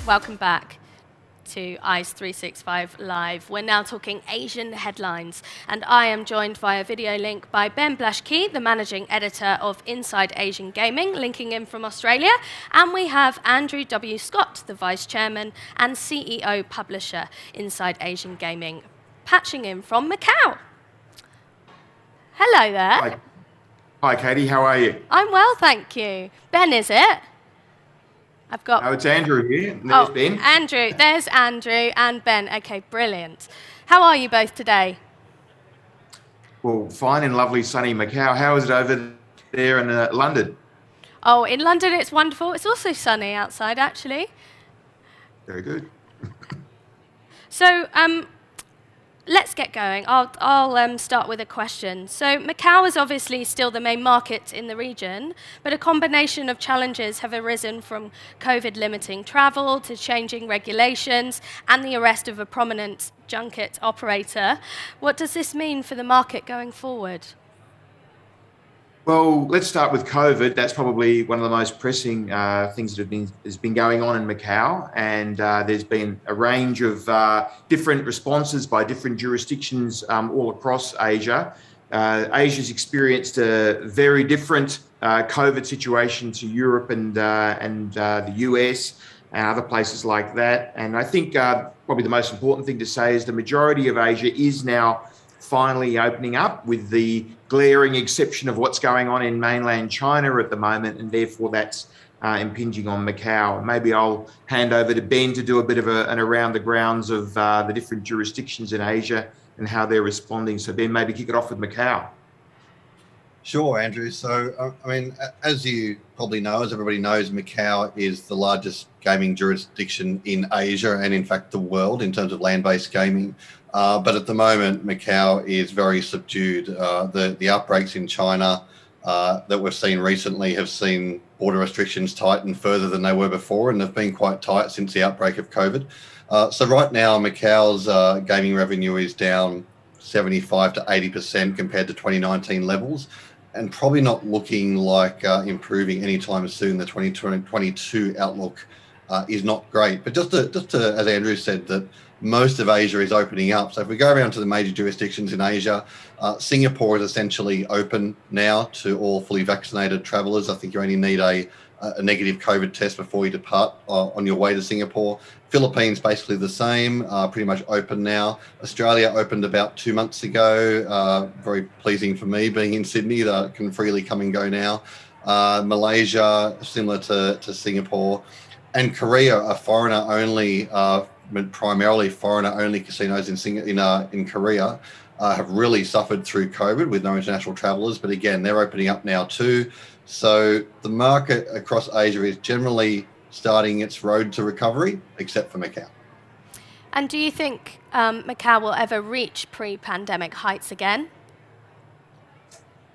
Welcome back to ICE 365 Live. We're now talking Asian headlines, and I am joined via video link by Ben Blaschke, the managing editor of Inside Asian Gaming, linking in from Australia, and we have Andrew W. Scott, the vice chairman and CEO publisher, Inside Asian Gaming, patching in from Macau. Hello there. Hi, Katie. How are you? I'm well, thank you. Ben, is it? No, it's Andrew here. There's Ben. Andrew. There's Andrew and Ben. Okay, brilliant. How are you both today? Well, fine in lovely sunny Macau. How is it over there in London? Oh, in London it's wonderful. It's also sunny outside, actually. Very good. So, let's get going. I'll start with a question. So Macau is obviously still the main market in the region, but a combination of challenges have arisen from COVID limiting travel to changing regulations and the arrest of a prominent junket operator. What does this mean for the market going forward? Well, let's start with COVID. That's probably one of the most pressing things that has been going on in Macau, and there's been a range of different responses by different jurisdictions all across Asia. Asia's experienced a very different COVID situation to Europe and the US and other places like that. And I think probably the most important thing to say is the majority of Asia is now finally opening up, with the glaring exception of what's going on in mainland China at the moment, and therefore that's impinging on Macau. Maybe I'll hand over to Ben to do a bit of an around the grounds of the different jurisdictions in Asia and how they're responding. So Ben, maybe kick it off with Macau. Sure, Andrew. So, as you probably know, as everybody knows, Macau is the largest gaming jurisdiction in Asia and, in fact, the world in terms of land-based gaming. But at the moment, Macau is very subdued. The outbreaks in China that we've seen recently have seen border restrictions tighten further than they were before, and they've been quite tight since the outbreak of COVID. So right now, Macau's gaming revenue is down 75 to 80% compared to 2019 levels, and probably not looking like improving anytime soon. The 2022 outlook is not great. But just to, as Andrew said, that most of Asia is opening up. So if we go around to the major jurisdictions in Asia, Singapore is essentially open now to all fully vaccinated travellers. I think you only need a negative COVID test before you depart on your way to Singapore. Philippines, basically the same, pretty much open now. Australia opened about 2 months ago. Very pleasing for me being in Sydney, that can freely come and go now. Malaysia, similar to Singapore. And Korea, a foreigner-only, primarily foreigner-only casinos in Korea have really suffered through COVID with no international travellers. But again, they're opening up now too. So the market across Asia is generally starting its road to recovery, except for Macau. And do you think Macau will ever reach pre-pandemic heights again?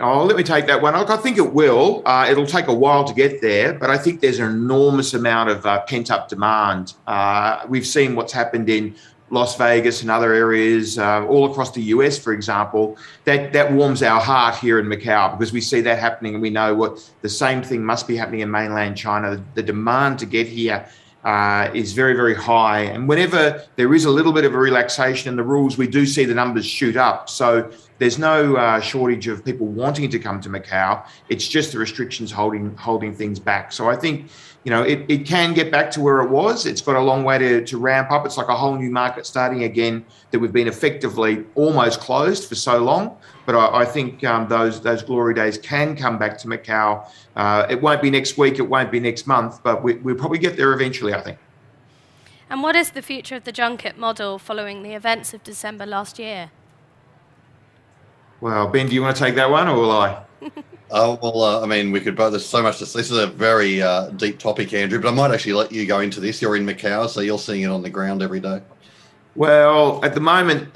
Oh, let me take that one. Look, I think it will. It'll take a while to get there, but I think there's an enormous amount of pent-up demand. We've seen what's happened in Las Vegas and other areas, all across the US, for example. That warms our heart here in Macau, because we see that happening, and we know what the same thing must be happening in mainland China. The demand to get here is very, very high. And whenever there is a little bit of a relaxation in the rules, we do see the numbers shoot up. So there's no shortage of people wanting to come to Macau. It's just the restrictions holding things back. So I think, it can get back to where it was. It's got a long way to ramp up. It's like a whole new market starting again that we've been effectively almost closed for so long. But I think those glory days can come back to Macau. It won't be next week. It won't be next month. But we'll probably get there eventually, I think. And what is the future of the junket model following the events of December last year? Well, Ben, do you want to take that one, or will I? We could both. There's so much. This is a very deep topic, Andrew. But I might actually let you go into this. You're in Macau, so you're seeing it on the ground every day. Well, at the moment,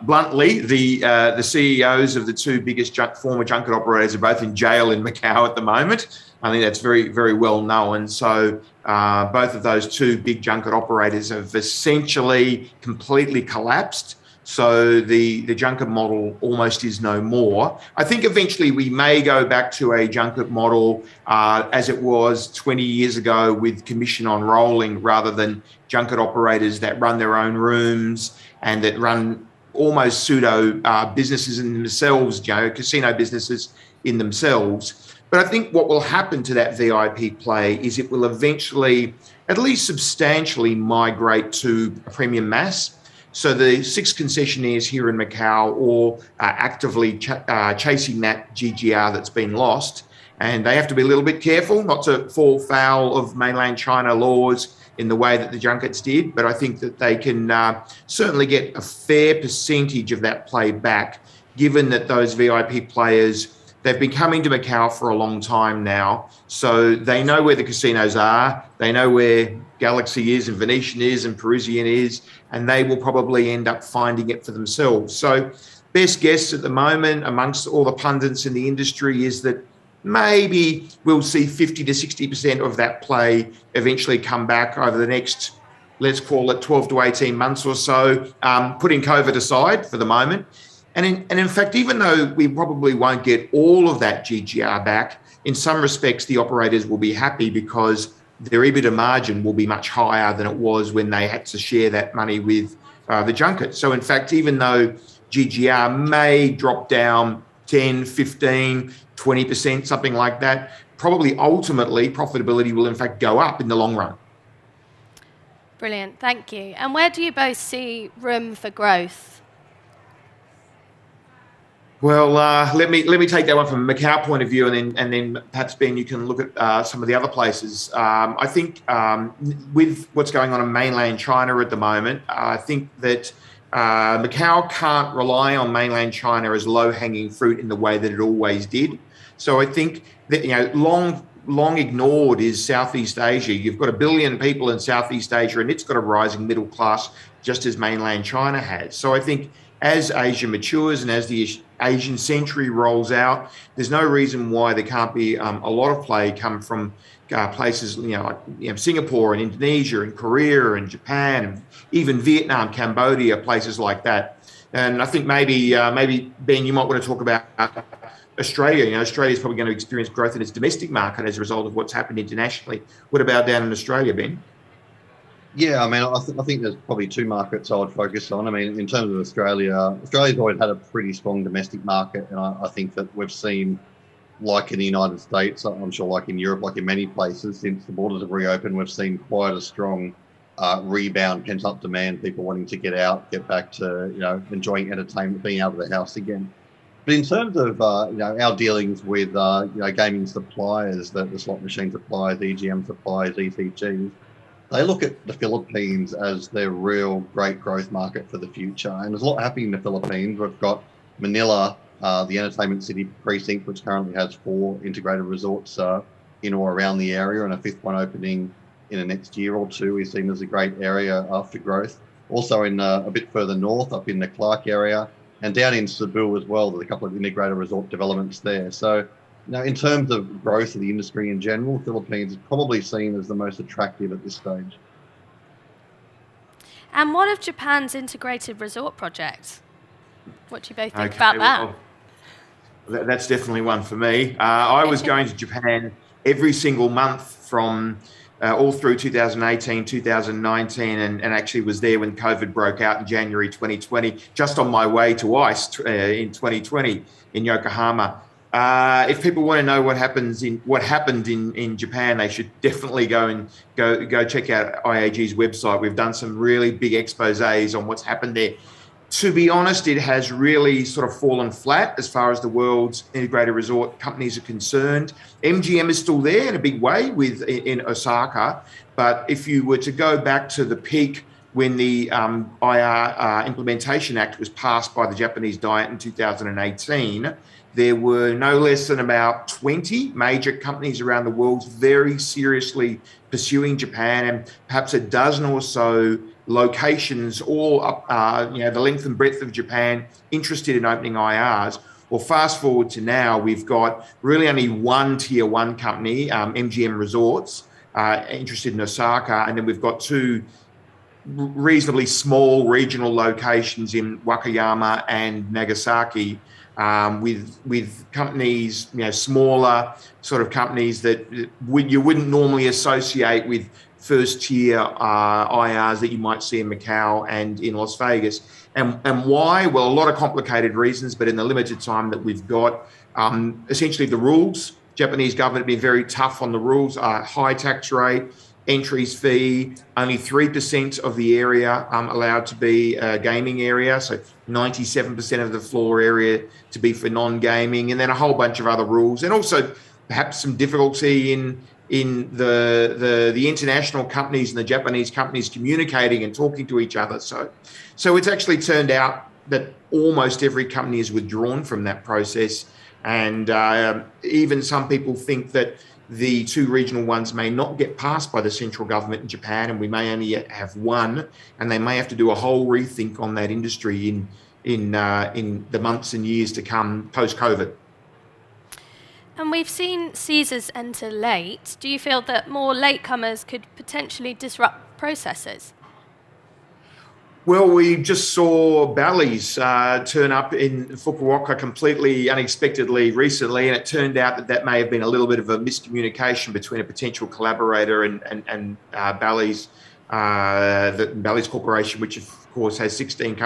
bluntly, the CEOs of the two biggest former junket operators are both in jail in Macau at the moment. I think that's very, very well known. So both of those two big junket operators have essentially completely collapsed. So the junket model almost is no more. I think eventually we may go back to a junket model as it was 20 years ago with commission on rolling, rather than junket operators that run their own rooms and that run almost pseudo businesses in themselves, casino businesses in themselves. But I think what will happen to that VIP play is it will eventually, at least substantially, migrate to premium mass. So the 6 concessionaires here in Macau all are actively chasing that GGR that's been lost. And they have to be a little bit careful not to fall foul of mainland China laws in the way that the junkets did. But I think that they can certainly get a fair percentage of that play back, given that those VIP players, they've been coming to Macau for a long time now, so they know where the casinos are. They know where Galaxy is and Venetian is and Parisian is, and they will probably end up finding it for themselves. So best guess at the moment amongst all the pundits in the industry is that maybe we'll see 50 to 60% of that play eventually come back over the next, let's call it 12 to 18 months or so, putting COVID aside for the moment. And in fact, even though we probably won't get all of that GGR back, in some respects, the operators will be happy because their EBITDA margin will be much higher than it was when they had to share that money with the junket. So in fact, even though GGR may drop down 10, 15, 20%, something like that, probably ultimately profitability will in fact go up in the long run. Brilliant, thank you. And where do you both see room for growth? Well, let me take that one from a Macau point of view, and then perhaps, Ben, you can look at some of the other places. I think with what's going on in mainland China at the moment, I think that Macau can't rely on mainland China as low-hanging fruit in the way that it always did. So I think that long ignored is Southeast Asia. You've got 1 billion people in Southeast Asia, and it's got a rising middle class, just as mainland China has. So I think as Asia matures and as the Asian century rolls out, there's no reason why there can't be a lot of play come from places like Singapore and Indonesia and Korea and Japan and even Vietnam, Cambodia, places like that. And I think maybe Ben, you might want to talk about Australia. Australia is probably going to experience growth in its domestic market as a result of what's happened internationally. What about down in Australia, Ben? Yeah, I mean, I think there's probably 2 markets I would focus on. I mean, in terms of Australia's always had a pretty strong domestic market, and I think that we've seen, like in the United States, I'm sure like in Europe, like in many places, since the borders have reopened, we've seen quite a strong rebound, pent-up demand, people wanting to get out, get back to, enjoying entertainment, being out of the house again. But in terms of, our dealings with, gaming suppliers, the slot machine suppliers, EGM suppliers, ECGs, they look at the Philippines as their real great growth market for the future. And there's a lot happening in the Philippines. We've got Manila, the entertainment city precinct, which currently has 4 integrated resorts in or around the area, and a 5th one opening in the next year or 2 is seen as a great area for growth. Also in a bit further north, up in the Clark area, and down in Cebu as well, there's a couple of integrated resort developments there. So, in terms of growth of the industry in general, Philippines is probably seen as the most attractive at this stage. And what of Japan's integrated resort project? What do you both think about that? Well, that's definitely one for me. I was going to Japan every single month from all through 2018, 2019, and actually was there when COVID broke out in January 2020, just on my way to ICE in 2020 in Yokohama. If people want to know what happened in Japan, they should definitely go check out IAG's website. We've done some really big exposés on what's happened there. To be honest, it has really sort of fallen flat as far as the world's integrated resort companies are concerned. MGM is still there in a big way in Osaka, but if you were to go back to the peak when the IR Implementation Act was passed by the Japanese Diet in 2018, there were no less than about 20 major companies around the world very seriously pursuing Japan, and perhaps a dozen or so locations, all up, the length and breadth of Japan, interested in opening IRs. Well, fast forward to now, we've got really only one tier 1 company, MGM Resorts, interested in Osaka, and then we've got 2 reasonably small regional locations in Wakayama and Nagasaki, with companies, smaller sort of companies that you wouldn't normally associate with first tier IRs that you might see in Macau and in Las Vegas. And why? Well, a lot of complicated reasons, but in the limited time that we've got, essentially the rules. Japanese government being very tough on the rules, high tax rate, entries fee, only 3% of the area allowed to be a gaming area, so 97% of the floor area to be for non-gaming, and then a whole bunch of other rules, and also perhaps some difficulty in the international companies and the Japanese companies communicating and talking to each other. So it's actually turned out that almost every company is withdrawn from that process, and even some people think that the two regional ones may not get passed by the central government in Japan, and we may only have one, and they may have to do a whole rethink on that industry in the months and years to come post-COVID. And we've seen Caesars enter late. Do you feel that more latecomers could potentially disrupt processes? Well, we just saw Bally's turn up in Fukuoka completely unexpectedly recently, and it turned out that may have been a little bit of a miscommunication between a potential collaborator and Bally's, the Bally's Corporation, which of course has 16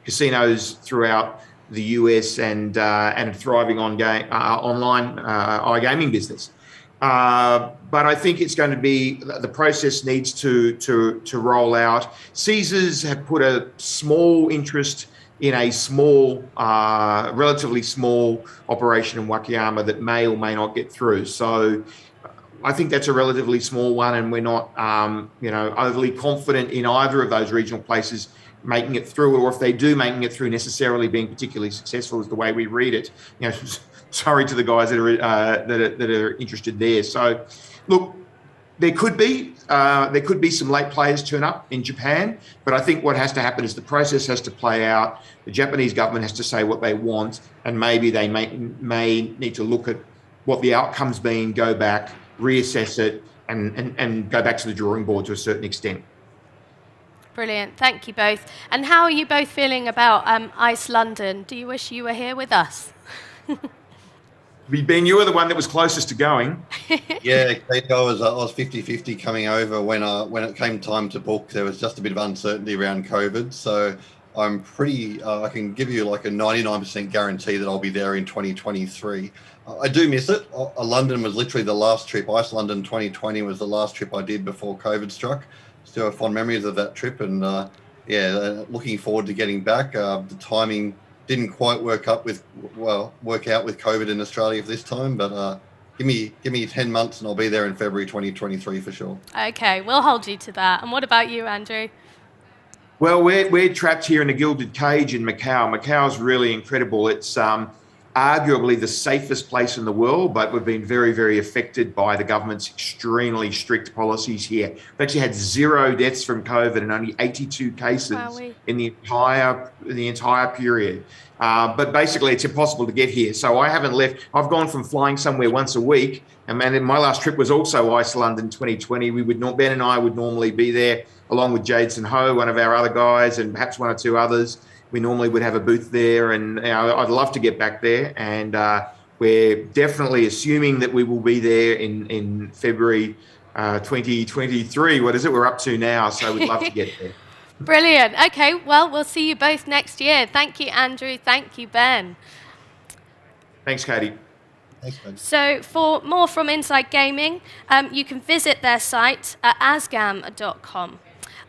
casinos throughout the US and thriving online iGaming business. But I think it's going to be, the process needs to roll out. Caesars have put a small interest in a small, relatively small operation in Wakayama that may or may not get through. So I think that's a relatively small one, and we're not, overly confident in either of those regional places making it through, or if they do making it through, necessarily being particularly successful is the way we read it. Sorry to the guys that are interested there. So, look, there could be some late players turn up in Japan, but I think what has to happen is the process has to play out. The Japanese government has to say what they want, and maybe they may need to look at what the outcome's been, go back, reassess it, and go back to the drawing board to a certain extent. Brilliant. Thank you both. And how are you both feeling about ICE London? Do you wish you were here with us? Ben, you were the one that was closest to going. Yeah, I was 50-50 coming over when it came time to book. There was just a bit of uncertainty around COVID, so I'm pretty. I can give you like a 99% guarantee that I'll be there in 2023. I do miss it. London was literally the last trip. ICE London 2020 was the last trip I did before COVID struck. Still have fond memories of that trip, and looking forward to getting back. The timing didn't quite work out with COVID in Australia this time, but give me 10 months and I'll be there in February 2023 for sure. Okay, we'll hold you to that. And what about you, Andrew? Well, we're trapped here in a gilded cage in Macau. Macau is really incredible. It's arguably the safest place in the world, but we've been very, very affected by the government's extremely strict policies here. We've actually had 0 deaths from COVID and only 82 cases in the entire period. But basically, it's impossible to get here. So I haven't left. I've gone from flying somewhere once a week, and my last trip was also ICE London 2020. Ben and I would normally be there along with Jadeson Ho, one of our other guys, and perhaps one or two others. We normally would have a booth there, and I'd love to get back there. And we're definitely assuming that we will be there in February 2023. What is it we're up to now? So we'd love to get there. Brilliant. Okay, well, we'll see you both next year. Thank you, Andrew. Thank you, Ben. Thanks, Katie. Thanks, Ben. So for more from Inside Gaming, you can visit their site at asgam.com.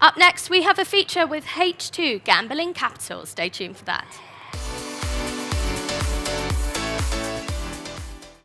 Up next, we have a feature with H2 Gambling Capital. Stay tuned for that.